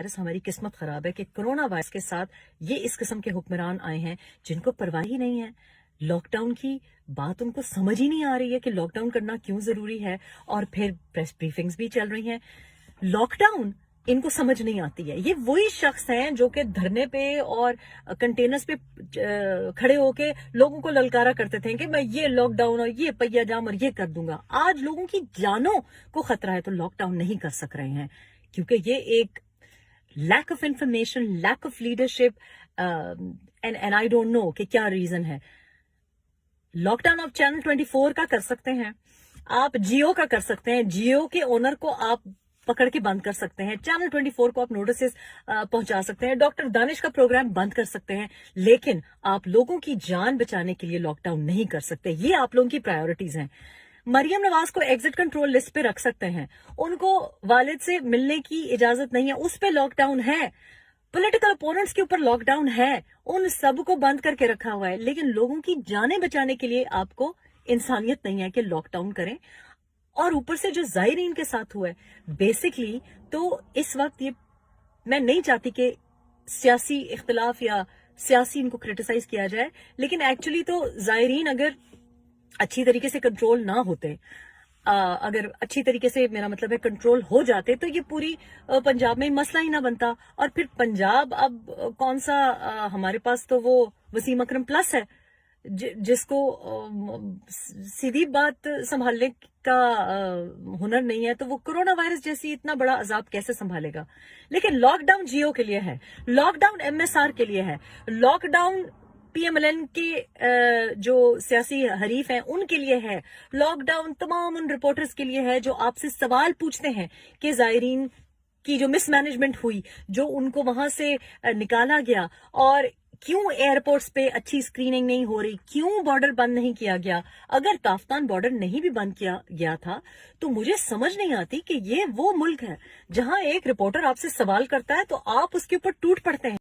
Virus ہماری قسمت خراب ہے کہ کرونا وائرس کے ساتھ یہ اس قسم کے حکمران آئے ہیں جن کو پرواہ ہی نہیں ہے. لاک ڈاؤن کی بات ان کو سمجھ ہی نہیں آ رہی ہے کہ لاک ڈاؤن کرنا کیوں ضروری ہے, اور پھر پریس بریفنگز بھی چل رہی ہیں. لاک ڈاؤن ان کو سمجھ نہیں آتی ہے. یہ وہی شخص ہیں جو کہ دھرنے پہ اور کنٹینرز پہ کھڑے ہو کے لوگوں کو للکارا کرتے تھے کہ میں یہ لاک ڈاؤن اور یہ پہیا جام اور یہ کر دوں گا. آج لوگوں کی جانوں کو خطرہ ہے تو لاک ڈاؤن نہیں کر سک رہے ہیں, کیونکہ یہ ایک lack of information, lack of leadership, and I don't know کہ کیا ریزن ہے. لاک ڈاؤن آپ چینل 24 کا کر سکتے ہیں, آپ جیو کا کر سکتے ہیں, جیو کے اونر کو آپ پکڑ کے بند کر سکتے ہیں, چینل 24 کو آپ نوٹسز پہنچا سکتے ہیں, ڈاکٹر دانش کا پروگرام بند کر سکتے ہیں, لیکن آپ لوگوں کی جان بچانے کے لیے لاک ڈاؤن نہیں کر سکتے. یہ آپ لوگوں کی پرائیورٹیز ہیں. مریم نواز کو ایگزٹ کنٹرول لسٹ پہ رکھ سکتے ہیں, ان کو والد سے ملنے کی اجازت نہیں ہے, اس پہ لاک ڈاؤن ہے. پولیٹیکل اپوننٹس کے اوپر لاک ڈاؤن ہے, ان سب کو بند کر کے رکھا ہوا ہے. لیکن لوگوں کی جانیں بچانے کے لیے آپ کو انسانیت نہیں ہے کہ لاک ڈاؤن کریں. اور اوپر سے جو زائرین کے ساتھ ہوا ہے بیسکلی, تو اس وقت یہ میں نہیں چاہتی کہ سیاسی اختلاف یا سیاسی ان کو کرٹیسائز کیا جائے, لیکن ایکچولی تو زائرین اگر اچھی طریقے سے کنٹرول نہ ہوتے, اگر اچھی طریقے سے میرا مطلب ہے کنٹرول ہو جاتے, تو یہ پوری پنجاب میں مسئلہ ہی نہ بنتا. اور پھر پنجاب اب کون سا, ہمارے پاس تو وہ وسیم اکرم پلس ہے جس کو سیدھی بات سنبھالنے کا ہنر نہیں ہے, تو وہ کرونا وائرس جیسی اتنا بڑا عذاب کیسے سنبھالے گا. لیکن لاک ڈاؤن جیو کے لیے ہے, لاک ڈاؤن MSR کے لیے ہے, لاک ڈاؤن PMLN کے جو سیاسی حریف ہیں ان کے لیے ہے, لاک ڈاؤن تمام ان رپورٹرز کے لیے ہے جو آپ سے سوال پوچھتے ہیں کہ زائرین کی جو مس مینجمنٹ ہوئی, جو ان کو وہاں سے نکالا گیا, اور کیوں ایئرپورٹس پہ اچھی اسکریننگ نہیں ہو رہی, کیوں بارڈر بند نہیں کیا گیا. اگر تافتان بارڈر نہیں بھی بند کیا گیا تھا تو مجھے سمجھ نہیں آتی کہ یہ وہ ملک ہے جہاں ایک رپورٹر آپ سے سوال کرتا ہے تو آپ اس کے اوپر ٹوٹ پڑتے ہیں.